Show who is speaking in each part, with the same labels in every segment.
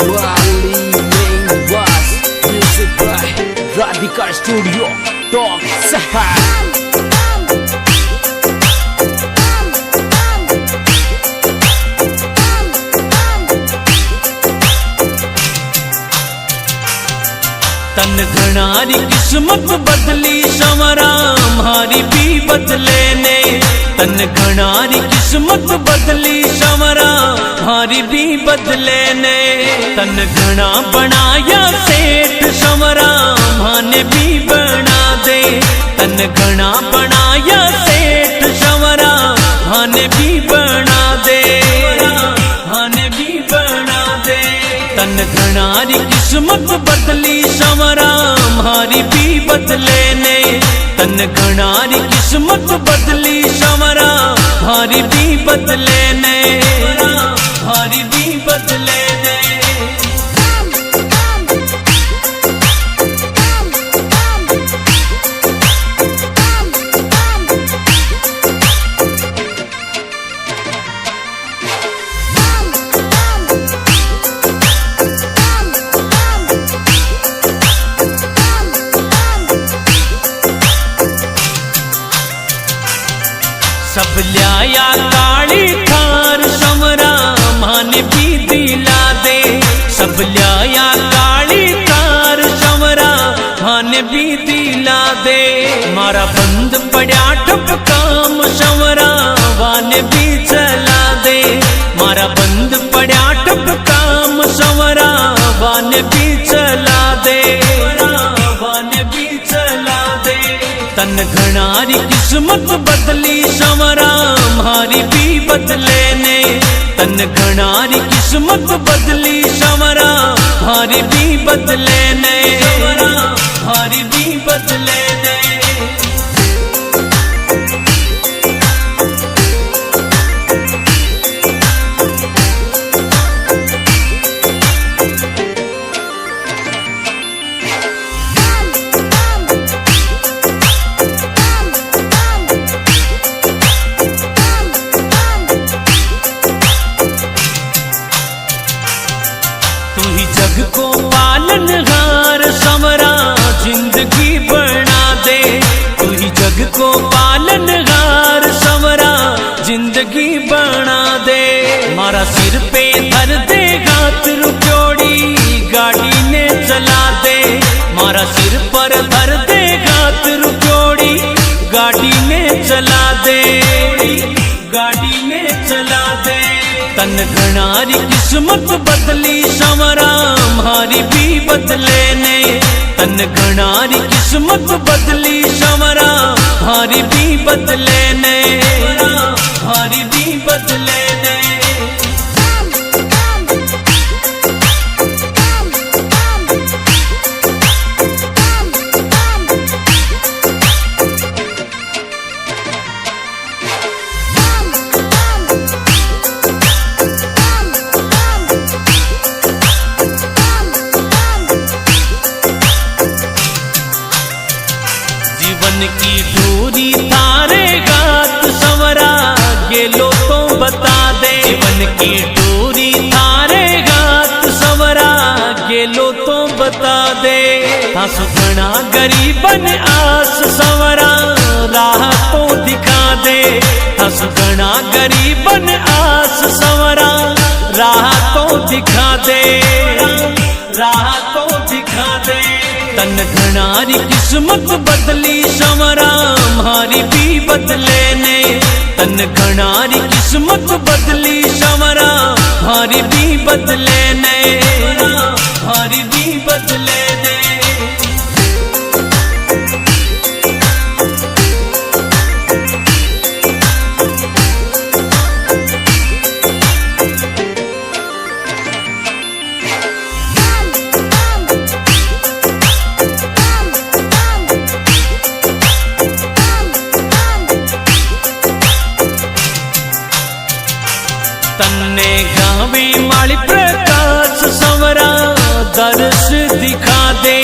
Speaker 1: Swali main boss, music by Radhika Studio, Talk Sahar.
Speaker 2: तन घनारी किस्मत बदली संवरा हमारी भी बदले ने। तन घनारी किस्मत बदली संवरा हमारी भी बदले ने। तन घना बनाया सेठ संवरा माने भी बना दे। तन घना बनाया सेठ संवरा माने भी बना दे, माने भी बना दे। तन घनारी किस्मत बदली संवरा हमारी भी बदले ने। तन घनारी किस्मत बदली संवरा हमारी भी बदले ने, हमारी भी बदले ने। सब ल्याया काली थार संवरा माने भी दिला दे। सब ल्याया काली थार संवरा माने भी दिला दे। मारा बंद पड़ा ठप काम संवरा वाने भी चला दे। मारा बंद पड़ा ठप काम संवरा वाने भी चला दे, वाने भी चला दे। तन घनारी किस्मत बदली संवरा हमारी भी बदले ने। तन घनारी किस्मत बदली संवरा हमारी भी बदले ने, हमारी भी बदले ने। जग को पालनहार संवरा जिंदगी बना दे। तू ही जग को पालनहार संवरा जिंदगी बना दे। मारा सिर पे धर दे हाथ रुपयोड़ी गाड़ी ने चला दे। मारा सिर पर धर दे हाथ रुपयोड़ी गाड़ी ने चला दे, गाड़ी ने चला दे। तन घनारी किस्मत बदली संवरा हमारी भी बदले ने। तन घनारी किस्मत बदली संवरा हमारी भी बदले ने, हमारी भी बदले ने। जीवन की दूरी तारे गात संवरा गेलो तो बता दे। जीवन की दूरी तारे गात संवरा गेलो तो बता दे। थासु घना गरीबन आस संवरा राह तो दिखा दे। थासु घना गरीबन आस संवरा राह तो दिखा दे, राह तो दिखा दे। तन घनारी किस्मत बदली संवरा हमारी भी बदले ने। तन घनारी किस्मत बदली संवरा हमारी भी बदले ने, हमारी भी बदले ने। तन्ने गावे माली प्रकाश संवरा दर्श दिखा दे।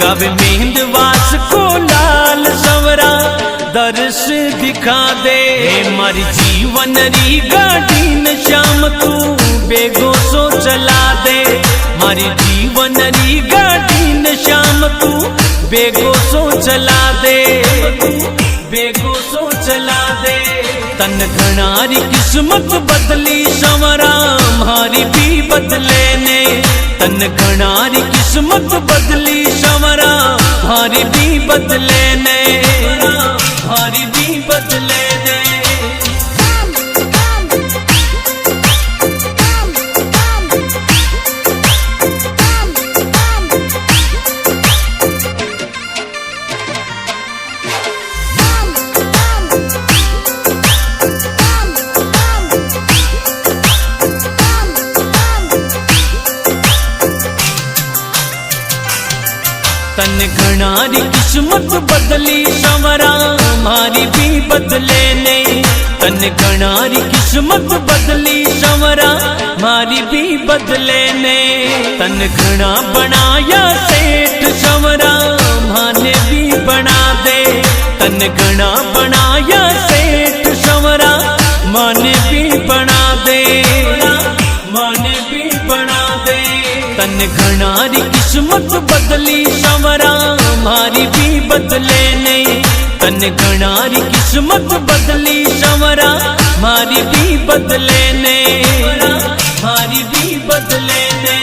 Speaker 2: गावे मेहंदवास को लाल संवरा दर्श दिखा दे। मारी जीवन री गाड़ी न श्याम तू बेगो सो चला दे। मारी जीवन री गाड़ी न शाम तू बेगो सो चला दे, बेगो सो चला दे। तन घणारी किस्मत बदली संवरा मारी भी बदले ने, तन घणारी किस्मत बदली संवरा मारी भी बदले ने, मारी भी बदले ने। तन घणारी किस्मत बदली संवरा मारी भी बदले ने, तन घणारी किस्मत बदली संवरा मारी भी बदले ने। तन घना बनाया सेठ संवरा माने भी बना दे, तन घना बनाया सेठ संवरा माने भी बना दे, माने भी बना दे। तन घणारी किस्मत बदली संवरा मारी भी बदले ने, तन घणारी किस्मत बदली संवरा मारी भी बदले ने, मारी भी बदले ने।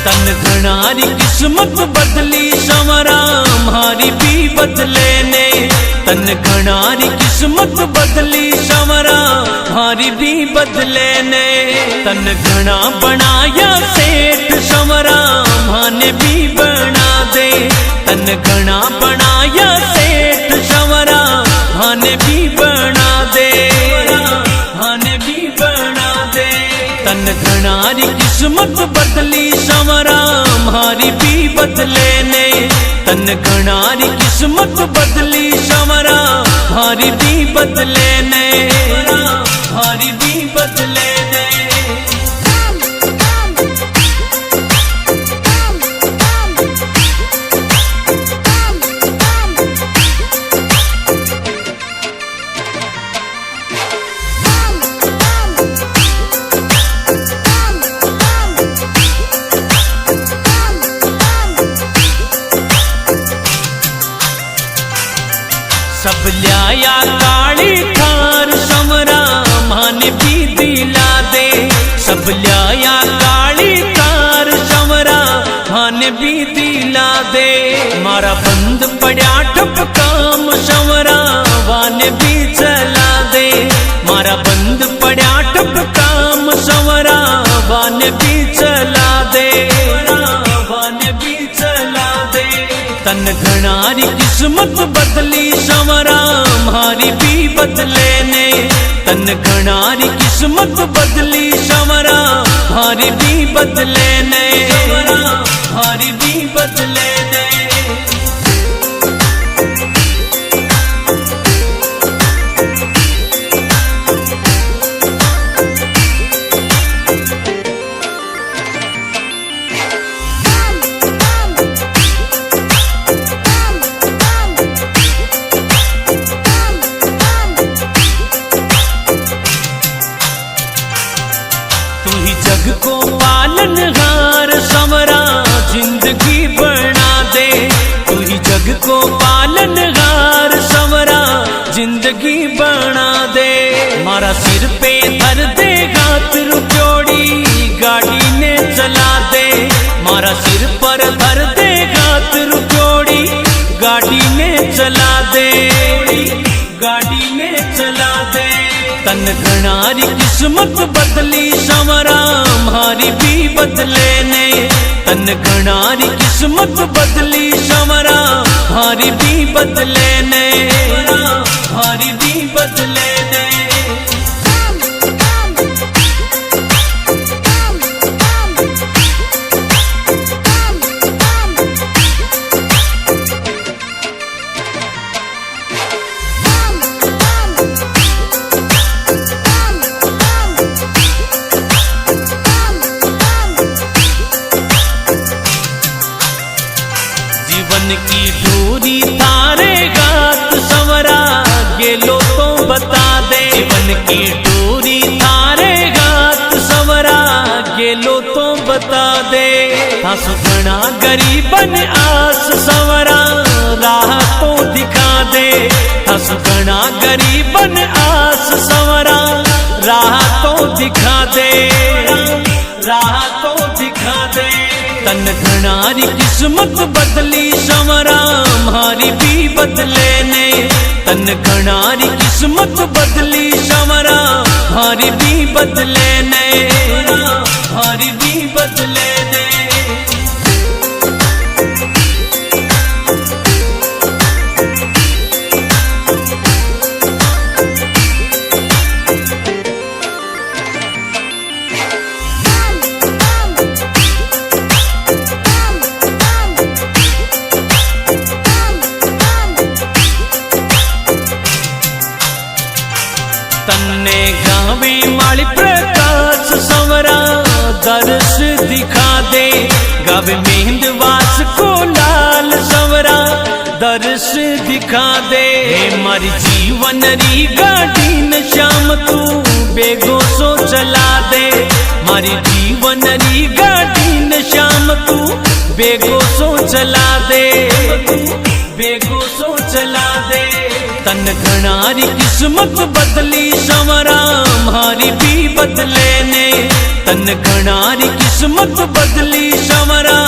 Speaker 2: तन घणारी किस्मत बदली संवरा मारी भी बदले ने, तन घणारी किस्मत बदली संवरा मारी भी बदले ने। तन घना बनाया सेठ संवरा माने भी बना दे, तन घना बनाया सेठ संवरा माने भी बना दे, माने भी बना दे। तन घणारी किस्मत बदली संवरा मारी भी बदले ने, तन घणारी किस्मत बदली संवरा मारी भी बदले ने, मारी भी बदले ने। सब ल्याया काली थार संवरा माने भी दिला दे, सब ल्याया काली थार संवरा माने भी दिला दे। मारा बंद पड़ा ठप काम संवरा वाने भी चला दे, मारा बंद पड़ा ठप काम संवरा वाने भी चला दे, वाने भी चला दे। तन घणारी किस्मत बदली संवरा मारी भी बदले ने, तन घणारी किस्मत बदली संवरा मारी भी बदले ने, मारी भी बदले ने। जग को पालनहार संवरा जिंदगी बना दे, तू ही जग को पालनहार संवरा जिंदगी बना दे। मारा सिर पे धर दे हाथ रुपयोड़ी गाड़ी ने चला दे, मारा सिर पर धर दे हाथ रुपयोड़ी गाड़ी ने चला दे, गाड़ी ने चला दे। तन घणारी किस्मत बदली संवरा मारी भी बदले ने, तन घणारी किस्मत बदली संवरा मारी भी बदले ने, मारी भी बदले ने। डोरी थारे गात संवरा गेलो तो बता दे। जीवन की डोरी थारे गात संवरा गेलो तो बता दे। थासु घणा गरीबन आस संवरा राह तो दिखा दे। थासु घणा गरीबन आस संवरा राह तो दिखा दे। राह तो दिखा दे। तन घणारी किस्मत बदली संवरा मारी भी बदले ने। तन घणारी किस्मत बदली संवरा मारी भी बदले ने। मारी भी बदले ने। तन्ने गावे माली प्रकाश संवरा दर्श दिखा दे। गावे मेहंदवास को लाल संवरा दर्श दिखा दे। मारी जीवन री गाड़ी न श्याम तू बेगो सो चला दे। मारी जीवन री गाड़ी न श्याम तू बेगो सो चला दे। बेगो सो चला दे। तन घणारी किस्मत बदली संवरा मारी भी बदले ने। तन घणारी किस्मत बदली संवरा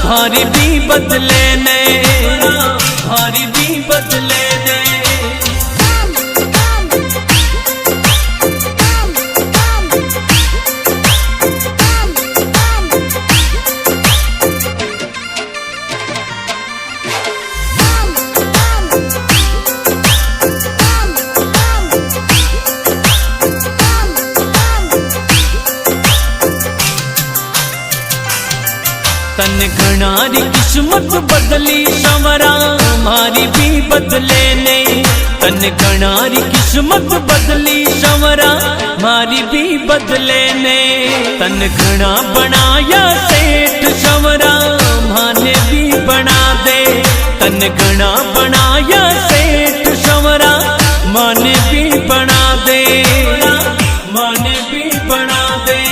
Speaker 2: मारी भी बदले ने। मारी भी बदले ने। तन घणारी किस्मत बदली संवरा मारी भी बदले ने। तन घणारी किस्मत बदली संवरा मारी भी बदले ने। तन घणा बनाया सेठ संवरा माने भी बना दे। तन घणा बनाया सेठ संवरा माने भी बना दे। माने भी बना दे।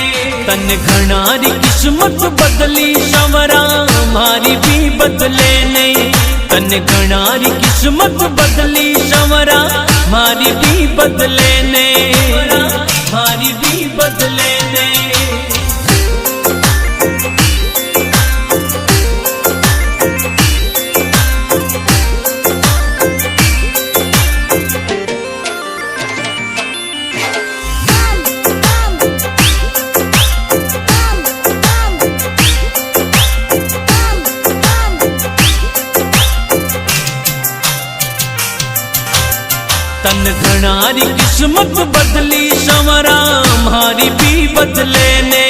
Speaker 2: तन घणारी किस्मत बदली संवरा मारी भी बदले ने। तन घणारी किस्मत बदली संवरा मारी भी बदले ने। मारी भी बदले ने। तन घणारी किस्मत बदली संवरा मारी भी बदले ने।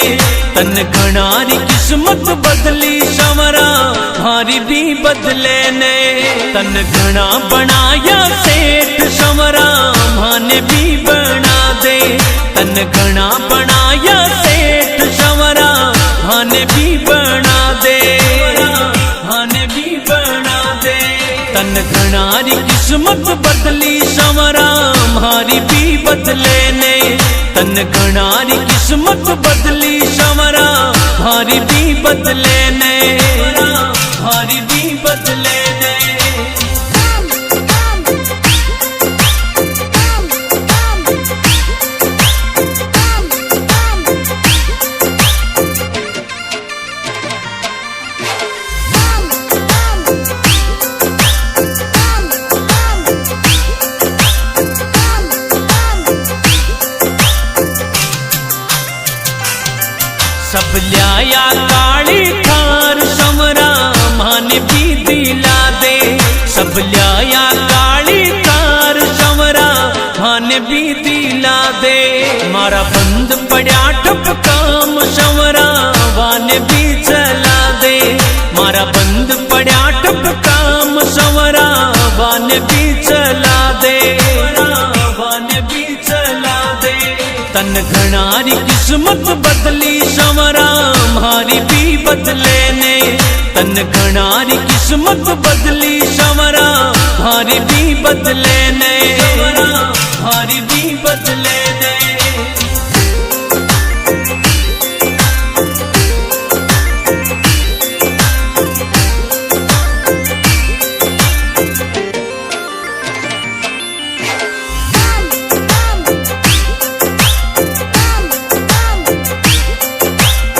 Speaker 2: तन घणारी किस्मत बदली संवरा मारी भी बदले ने। तन घणा बनाया सेठ संवरा माने भी बना दे। तन घणा बनाया सेठ संवरा माने भी बना दे। माने भी बना दे। तन घणारी किस्मत बदली संवरा मारी भी बदले ने। तन घणारी किस्मत बदली संवरा मारी भी बदले ने। मारी भी बदले ने। सब ल्याया काली थार संवरा माने भी दिला दे। सब ल्याया काली थार संवरा माने भी दिला दे। मारा बंद पड़ा ठप काम संवरा वाने भी चला दे। मारा बंद पड़ा ठप काम संवरा वाने भी चला दे। वाने भी चला दे। तन घणारी किस्मत बदली संवरा मारी भी बदले ने। तन घणारी किस्मत बदली संवरा, हारी भी बदले ने, हारी भी बदले